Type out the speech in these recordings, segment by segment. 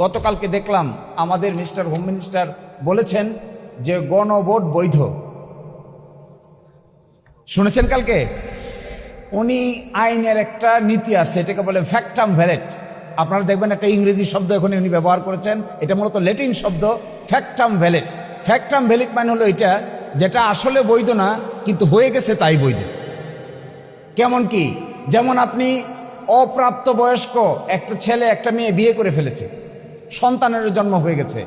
গতকালকে দেখলাম আমাদের মিস্টার হোম মিনিস্টার বলেছেন যে গণভোট বৈধ। শুনেছেন কালকে? উনি আইনের একটা নীতি আছে, এটাকে বলে ফ্যাক্টাম ভ্যালিড। আপনারা দেখবেন একটা ইংরেজি শব্দ এখন উনি ব্যবহার করেছেন, এটা মূলত ল্যাটিন শব্দ ফ্যাক্টাম ভ্যালিড। ফ্যাক্টাম ভ্যালিড মানে হলো এটা যেটা আসলে বৈধ না কিন্তু হয়ে গেছে তাই বৈধ। কেমন কি? যেমন আপনি অপ্রাপ্তবয়স্ক একটা ছেলে একটা মেয়ে বিয়ে করে ফেলেছে, সন্তানের জন্ম হয়ে গেছে,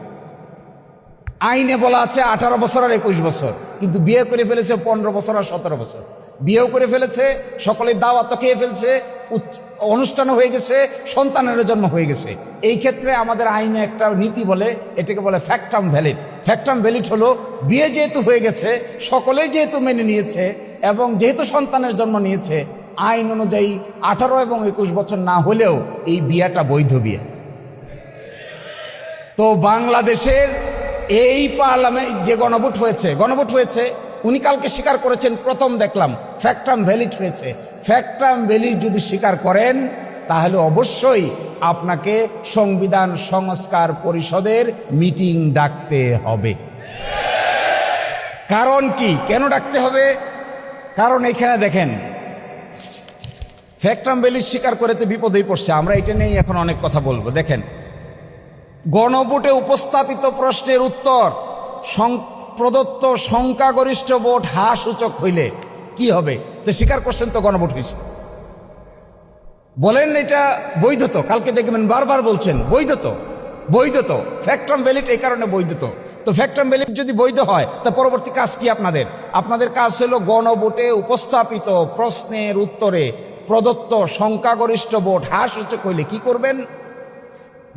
আইনে বলা আছে 18 বছর আর 21 বছর, কিন্তু বিয়ে করে ফেলেছে 15 বছর আর 17 বছর। বিয়েও করে ফেলেছে, সকলে দাওয়াত খেয়ে ফেলছে, অনুষ্ঠানও হয়ে গেছে, সন্তানের জন্ম হয়ে গেছে। এই ক্ষেত্রে আমাদের আইনে একটা নীতি বলে, এটাকে বলে ফ্যাক্টাম ভ্যালিড। ফ্যাক্টাম ভ্যালিড হলো বিয়ে যেহেতু হয়ে গেছে, সকলেই যেহেতু মেনে নিয়েছে এবং যেহেতু সন্তানের জন্ম নিয়েছে, আইন অনুযায়ী 18 এবং 21 বছর না হলেও এই বিয়েটা বৈধ বিয়ে। তো বাংলাদেশের এই পার্লামেন্ট যে গণভোট হয়েছে, উনি কালকে স্বীকার করেছেন, প্রথম দেখলাম ফ্যাক্টাম ভ্যালিড হয়েছে। ফ্যাক্টাম ভ্যালিড যদি স্বীকার করেন তাহলে অবশ্যই আপনাকে সংবিধান সংস্কার পরিষদের মিটিং ডাকতে হবে। কারণ কি, কেন ডাকতে হবে? কারণ এখানে দেখেন, ফ্যাক্টাম ভ্যালিড স্বীকার করেতে বিপদেই পড়ছে। আমরা এটা নিয়ে এখন অনেক কথা বলবো। দেখেন, গণভোটে উপস্থাপিত প্রশ্নের উত্তর প্রদত্ত সংখ্যাগরিষ্ঠ ভোট সূচক হইলে কি হবে? তো স্বীকার করছেন তো গণভোট হয়েছে, বলেন এটা বৈধ তো। কালকে দেখবেন বারবার বলছেন বৈধ তো ফ্যাক্টাম ভ্যালিড, এই কারণে বৈধ তো ফ্যাক্টাম ভ্যালিড যদি বৈধ হয় তা পরবর্তী কাজ কি আপনাদের কাজ হলো গণভোটে উপস্থাপিত প্রশ্নের উত্তরে প্রদত্ত সংখ্যাগরিষ্ঠ ভোট সূচক হইলে কি করবেন?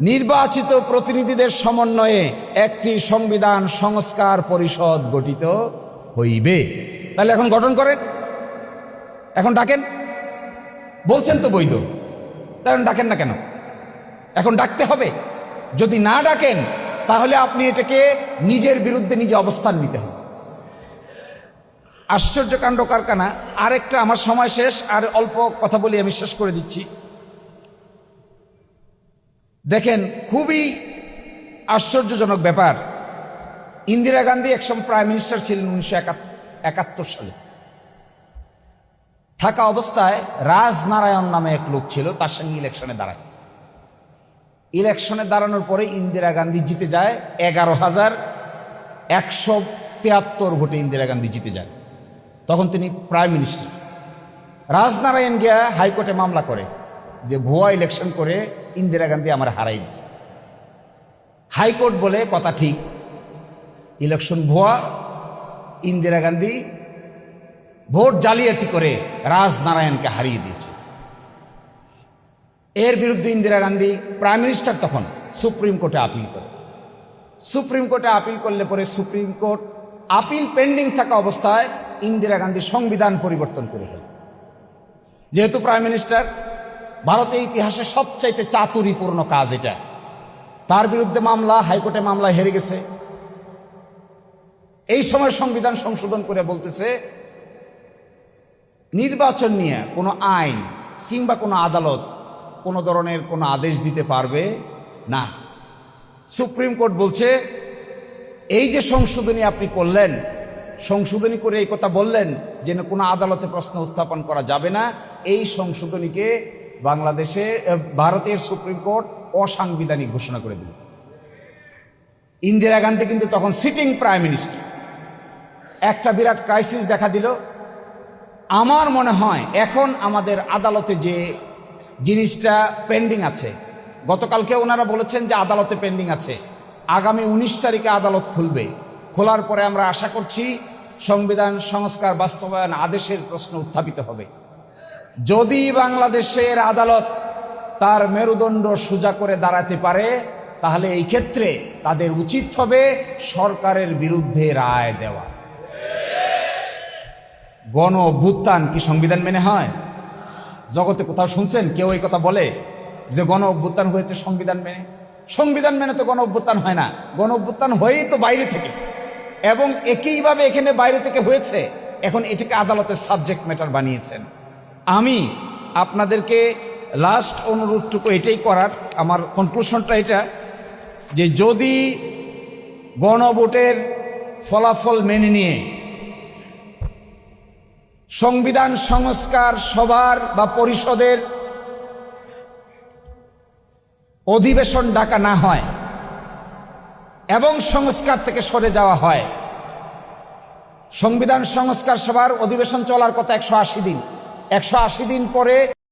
নির্বাচিত প্রতিনিধিদের সমন্বয়ে একটি সংবিধান সংস্কার পরিষদ গঠিত হইবে। তাহলে এখন গঠন করেন, এখন ডাকেন। বলছেন তো বৈধ, তাহলে ডাকেন না কেন? এখন ডাকতে হবে। যদি না ডাকেন তাহলে আপনি এটাকে নিজের বিরুদ্ধে নিজে অবস্থান নিতে হবে। আশ্চর্য কাণ্ড কারখানা। আরেকটা, আমার সময় শেষ, আর অল্প কথা বলি, আমি শেষ করে দিচ্ছি। দেখেন, খুবই আশ্চর্যজনক ব্যাপার। ইন্দিরা গান্ধী একসময় প্রাইম মিনিস্টার ছিলেন 1971 সালে। থাকা অবস্থায় রাজনারায়ণ নামে এক লোক ছিল, তার সঙ্গে ইলেকশনে দাঁড়ায়। ইলেকশনে দাঁড়ানোর পরে ইন্দিরা গান্ধী জিতে যায় 11,173 ভোটে ইন্দিরা গান্ধী জিতে যায়। তখন তিনি প্রাইম মিনিস্টার। রাজনারায়ণ গিয়া হাইকোর্টে মামলা করে যে ভুয়া ইলেকশন করে ইন্দিরা গান্ধী আমার হারাই দিচ্ছে। হাইকোর্ট বলে কথা ঠিক, ইলেকশন ভুয়া, ইন্দিরা গান্ধী ভোট জালিয়াতি করে রাজনারায়ণকে হারিয়ে দিয়েছে। এর বিরুদ্ধে ইন্দিরা গান্ধী প্রাইম মিনিস্টার তখন সুপ্রিম কোর্টে আপিল করে। সুপ্রিম কোর্টে আপিল করলে পরে সুপ্রিম কোর্ট আপিল পেন্ডিং থাকা অবস্থায় ইন্দিরা গান্ধী সংবিধান পরিবর্তন করে ফেলে। যেহেতু প্রাইম মিনিস্টার, ভারতের ইতিহাসে সবচাইতে চাতুরীপূর্ণ কাজ এটা। তার বিরুদ্ধে মামলা, হাইকোর্টে মামলা হেরে গেছে। এই সময় সংবিধান সংশোধন করে বলতেছে নির্বাচন নিয়ে কোনো আইন কিংবা কোনো আদালত কোনো ধরনের কোনো আদেশ দিতে পারবে না। সুপ্রিম কোর্ট বলছে এই যে সংশোধনী আপনি করলেন, সংশোধনী করে এই কথা বললেন যে কোনো আদালতে প্রশ্ন উত্থাপন করা যাবে না, এই সংশোধনীকে ভারতের সুপ্রিম কোর্ট অসাংবিধানিক ঘোষণা করে দিল। ইন্দিরা গান্ধী কিন্তু তখন সিটিং প্রাইম মিনিস্টার। একটা বিরাট ক্রাইসিস দেখা দিল। আমার মনে হয় এখন আমাদের আদালতে যে জিনিসটা পেন্ডিং আছে, গতকালকে ওনারা বলেছেন যে আদালতে পেন্ডিং আছে, আগামী 19 তারিখে আদালত খুলবে। খোলার পরে আমরা আশা করছি সংবিধান সংস্কার বাস্তবায়ন আদেশের প্রশ্ন উত্থাপিত হবে। যদি বাংলাদেশের আদালত তার মেরুদণ্ড সোজা করে দাঁড়াতে পারে তাহলে এই ক্ষেত্রে তাদের উচিত হবে সরকারের বিরুদ্ধে রায় দেওয়া। গণ অভ্যুত্থান কি সংবিধান মেনে হয়? জগতে কোথাও শুনছেন কেউ এই কথা বলে যে গণ অভ্যুত্থান হয়েছে সংবিধান মেনে? সংবিধান মেনে তো গণ অভ্যুত্থান হয় না। গণ অভ্যুত্থান হয়েই তো বাইরে থেকে, এবং একইভাবে এখানে বাইরে থেকে হয়েছে। এখন এটাকে আদালতের সাবজেক্ট ম্যাটার বানিয়েছেন। আমি আপনাদেরকে লাস্ট অনুরোধটুকু এটাই করার, আমার কনক্লুশনটা এটা যে যদি গণভোটের ফলাফল মেনে নিয়ে সংবিধান সংস্কার সভার বা পরিষদের অধিবেশন ডাকা না হয় এবং সংস্কার থেকে সরে যাওয়া হয়, সংবিধান সংস্কার সভার অধিবেশন চলার কথা 180 দিন, 180 দিন পরে